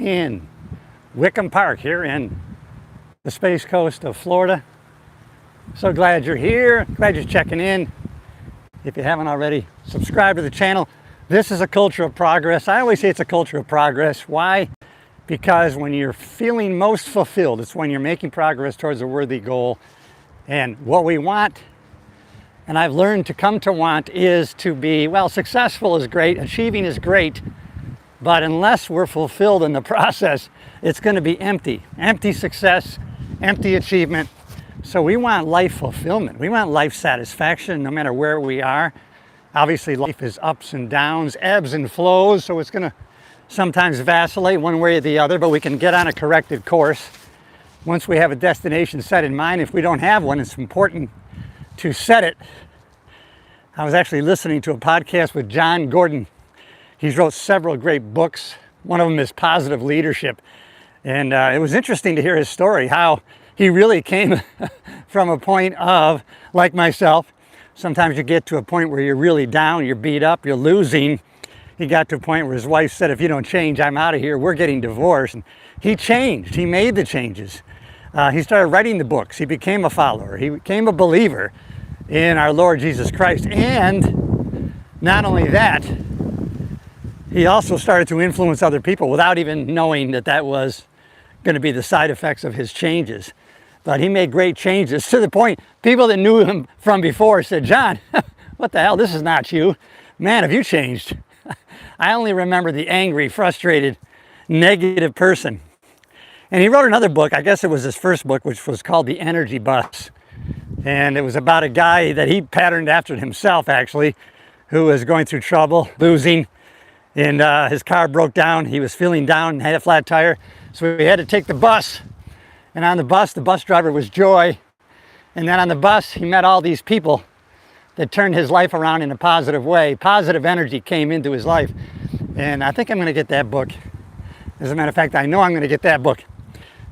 in Wickham Park here in the Space Coast of Florida. So glad you're here, glad you're checking in. If you haven't already, subscribe to the channel. This is a culture of progress. I always say it's a culture of progress. Why? Because when you're feeling most fulfilled, it's when you're making progress towards a worthy goal. And what we want, and I've learned to come to want, is to be, well, successful is great, achieving is great, but unless we're fulfilled in the process, it's going to be empty. Empty success, empty achievement. So we want life fulfillment. We want life satisfaction no matter where we are. Obviously, life is ups and downs, ebbs and flows, so it's going to sometimes vacillate one way or the other, but we can get on a corrected course. Once we have a destination set in mind, if we don't have one, it's important to set it. I was actually listening to a podcast with John Gordon. He's wrote several great books. One of them is Positive Leadership. And it was interesting to hear his story, how he really came from a point of, like myself, sometimes you get to a point where you're really down, you're beat up, you're losing. He got to a point where his wife said, if you don't change, I'm out of here, we're getting divorced. And he changed, he made the changes. He started writing the books, he became a follower, he became a believer in our Lord Jesus Christ. And not only that, he also started to influence other people without even knowing that that was going to be the side effects of his changes. But he made great changes to the point people that knew him from before said, John, what the hell, this is not you. Man, have you changed? I only remember the angry, frustrated, negative person. And he wrote another book, I guess it was his first book, which was called The Energy Bus. And it was about a guy that he patterned after himself, actually, who was going through trouble, losing, and his car broke down. He was feeling down and had a flat tire. So he had to take the bus. And on the bus driver was Joy. And then on the bus, he met all these people that turned his life around in a positive way. Positive energy came into his life. And I think I'm going to get that book. As a matter of fact, I know I'm going to get that book.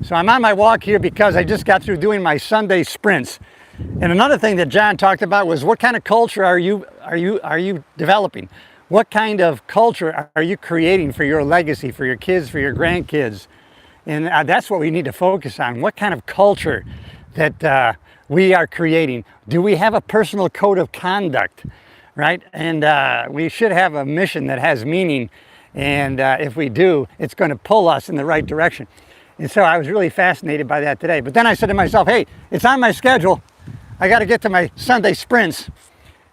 So I'm on my walk here because I just got through doing my Sunday sprints. And another thing that John talked about was, what kind of culture are you developing? What kind of culture are you creating for your legacy, for your kids, for your grandkids? And that's what we need to focus on. What kind of culture that we are creating? Do we have a personal code of conduct, right? And we should have a mission that has meaning. And if we do, it's going to pull us in the right direction. And so I was really fascinated by that today. But then I said to myself, hey, it's on my schedule. I got to get to my Sunday sprints.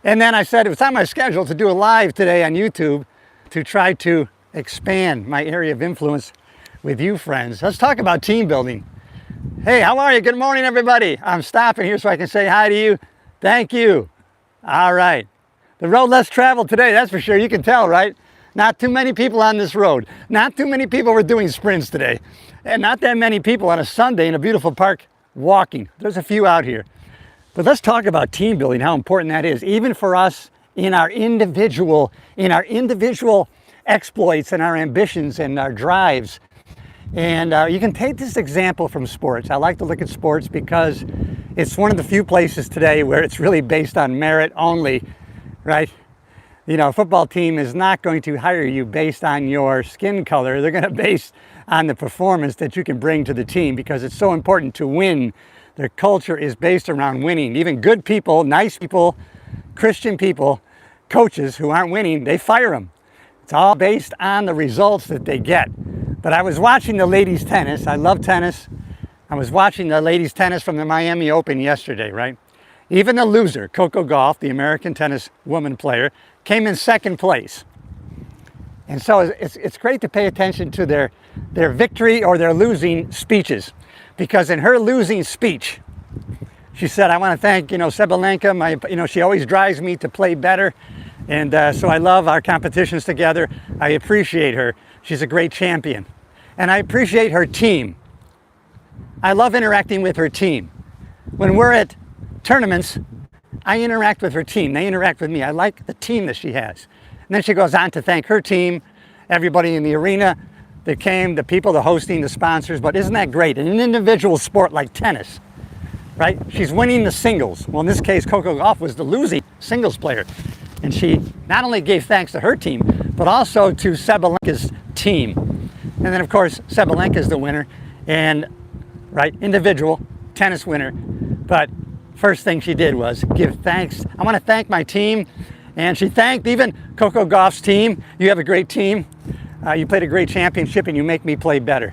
And then I said, it's on my schedule to do a live today on YouTube to try to expand my area of influence with you friends. Let's talk about team building. Hey, how are you? Good morning, everybody. I'm stopping here so I can say hi to you. Thank you. All right. The road less traveled today, that's for sure. You can tell, right? Not too many people on this road. Not too many people were doing sprints today. And not that many people on a Sunday in a beautiful park walking. There's a few out here. But let's talk about team building, how important that is, even for us in our individual exploits and our ambitions and our drives. And you can take this example from sports. I like to look at sports because it's one of the few places today where it's really based on merit only, right? You know, a football team is not going to hire you based on your skin color. They're going to base on the performance that you can bring to the team, because it's so important to win. Their culture is based around winning. Even good people, nice people, Christian people, coaches who aren't winning, they fire them. It's all based on the results that they get. But I was watching the ladies' tennis. I love tennis. I was watching the ladies' tennis from the Miami Open yesterday, right? Even the loser, Coco Gauff, the American tennis woman player, came in second place. And so it's great to pay attention to their victory or their losing speeches. Because in her losing speech, she said, I want to thank, Sabalenka. She always drives me to play better. And so I love our competitions together. I appreciate her. She's a great champion. And I appreciate her team. I love interacting with her team. When we're at tournaments, I interact with her team. They interact with me. I like the team that she has. And then she goes on to thank her team, everybody in the arena that came, the people, the hosting, the sponsors. But isn't that great? In an individual sport like tennis, right? She's winning the singles. Well, in this case, Coco Gauff was the losing singles player. And she not only gave thanks to her team, but also to Sabalenka's team. And then of course, Sabalenka is the winner, and right, individual tennis winner. But first thing she did was give thanks. I want to thank my team. And she thanked even Coco Gauff's team. You have a great team. You played a great championship and you make me play better.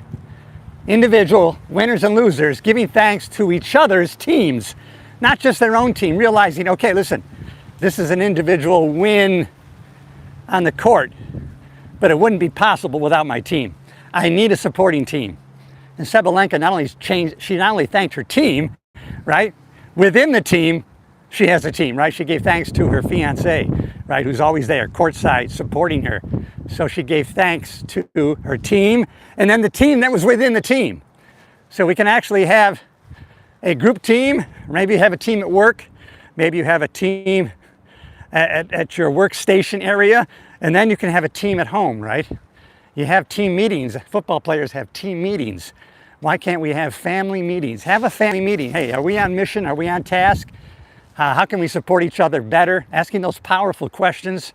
Individual winners and losers giving thanks to each other's teams, not just their own team, realizing, okay, listen, this is an individual win on the court, but it wouldn't be possible without my team. I need a supporting team. And Sabalenka she not only thanked her team, right? Within the team, she has a team, right? She gave thanks to her fiance, right? Who's always there, courtside, supporting her. So she gave thanks to her team, and then the team that was within the team. So we can actually have a group team, maybe you have a team at work, maybe you have a team at your workstation area, and then you can have a team at home, right? You have team meetings. Football players have team meetings. Why can't we have family meetings? Have a family meeting. Hey, are we on mission? Are we on task? How can we support each other better? Asking those powerful questions.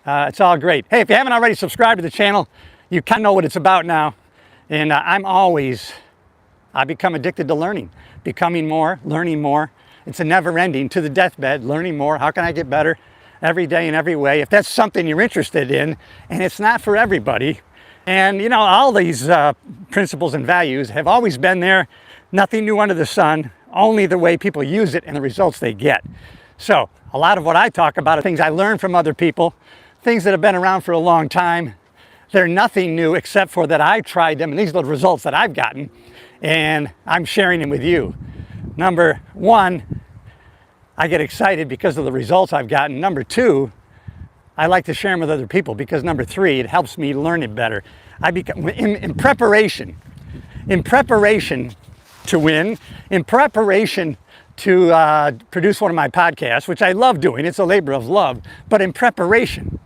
It's all great. Hey, if you haven't already subscribed to the channel, you kind of know what it's about now. And I become addicted to learning, becoming more, learning more. It's a never ending, to the deathbed, learning more. How can I get better every day in every way? If that's something you're interested in, and it's not for everybody. And you know, all these principles and values have always been there. Nothing new under the sun. Only the way people use it and the results they get. So a lot of what I talk about are things I learned from other people, things that have been around for a long time. They're nothing new except for that I tried them, and these are the results that I've gotten, and I'm sharing them with you. Number one, I get excited because of the results I've gotten. Number two, I like to share them with other people because number three, it helps me learn it better. In preparation to win, in preparation to produce one of my podcasts, which I love doing, it's a labor of love, but in preparation,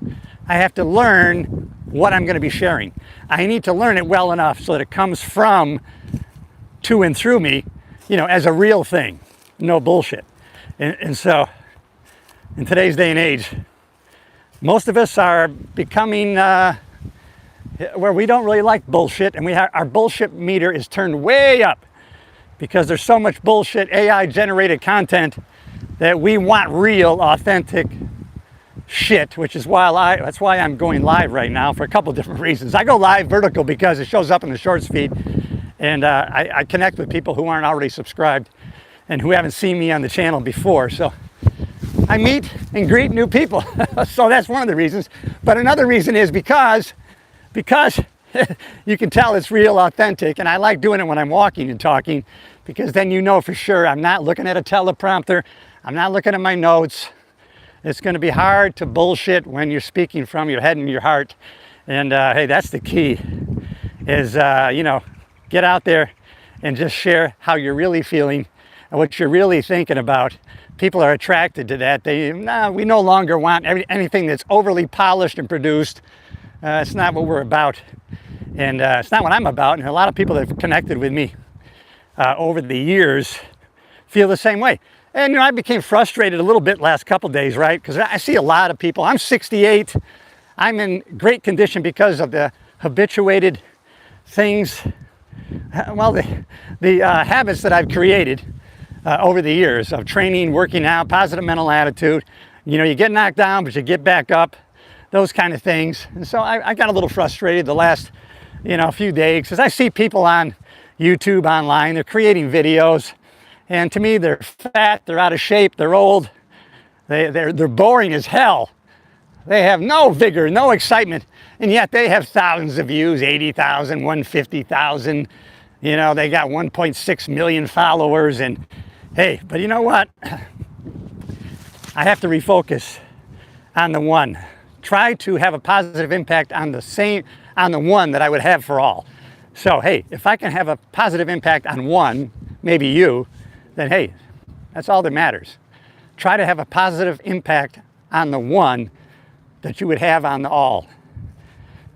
I have to learn what I'm going to be sharing. I need to learn it well enough so that it comes from, to and through me, you know, as a real thing, no bullshit. And so, in today's day and age, most of us are becoming where we don't really like bullshit, and our bullshit meter is turned way up. Because there's so much bullshit AI-generated content that we want real, authentic shit, which is why that's why I'm going live right now for a couple different reasons. I go live vertical because it shows up in the shorts feed, and I connect with people who aren't already subscribed and who haven't seen me on the channel before. So I meet and greet new people. So that's one of the reasons. But another reason is because you can tell it's real, authentic, and I like doing it when I'm walking and talking, because then you know for sure I'm not looking at a teleprompter, I'm not looking at my notes. It's going to be hard to bullshit when you're speaking from your head and your heart. And hey, that's the key, is you know, get out there and just share how you're really feeling and what you're really thinking about. People are attracted to that. We no longer want anything that's overly polished and produced. It's not what we're about, and it's not what I'm about, and a lot of people that have connected with me over the years feel the same way. And you know, I became frustrated a little bit last couple days, right? Because I see a lot of people. I'm 68. I'm in great condition because of the habituated things, well, the habits that I've created over the years of training, working out, positive mental attitude. You know, you get knocked down, but you get back up. Those kind of things. And so I got a little frustrated the last, you know, few days, because I see people on YouTube, online, they're creating videos, and to me they're fat, they're out of shape, they're old, they're boring as hell. They have no vigor, no excitement, and yet they have thousands of views, 80,000, 150,000, you know, they got 1.6 million followers, and hey, but you know what? I have to refocus on the one. Try to have a positive impact on the one that I would have for all. So, hey, if I can have a positive impact on one, maybe you, then hey, that's all that matters. Try to have a positive impact on the one that you would have on the all.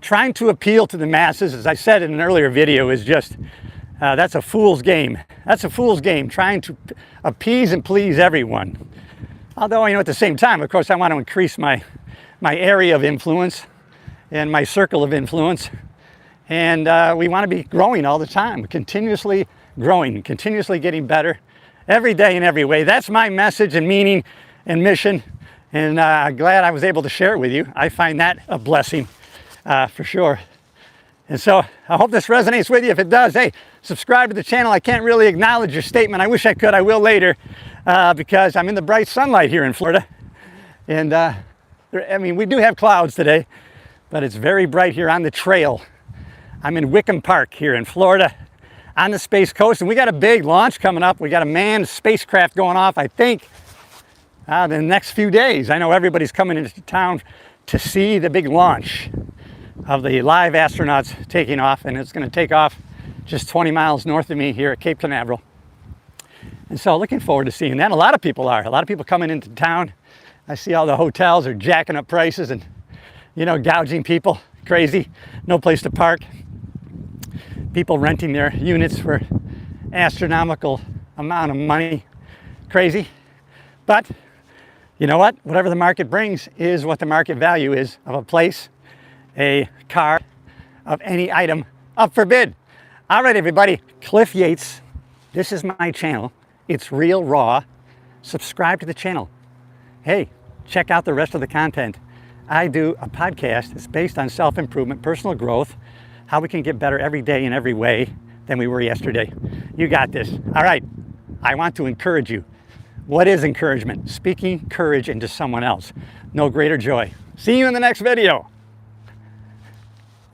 Trying to appeal to the masses, as I said in an earlier video, is just, that's a fool's game. That's a fool's game, trying to appease and please everyone. Although, you know, at the same time, of course, I want to increase my area of influence and my circle of influence. And we want to be growing all the time, continuously growing, continuously getting better every day in every way. That's my message and meaning and mission. And glad I was able to share it with you. I find that a blessing for sure. And so I hope this resonates with you. If it does, hey, subscribe to the channel. I can't really acknowledge your statement. I wish I could. I will later because I'm in the bright sunlight here in Florida. And I mean, we do have clouds today, but it's very bright here on the trail. I'm in Wickham Park here in Florida on the Space Coast. And we got a big launch coming up. We got a manned spacecraft going off, I think, the next few days. I know everybody's coming into town to see the big launch of the live astronauts taking off, and it's going to take off just 20 miles north of me here at Cape Canaveral. And so looking forward to seeing that. A lot of people are. A lot of people coming into town. I see all the hotels are jacking up prices and, you know, gouging people. Crazy. No place to park. People renting their units for astronomical amount of money. Crazy. But you know what? Whatever the market brings is what the market value is of a place, a car, of any item up for bid. All right, everybody, Cliff Yates. This is my channel. It's real raw. Subscribe to the channel. Hey, check out the rest of the content. I do a podcast that's based on self-improvement, personal growth, how we can get better every day in every way than we were yesterday. You got this. All right, I want to encourage you. What is encouragement? Speaking courage into someone else. No greater joy. See you in the next video.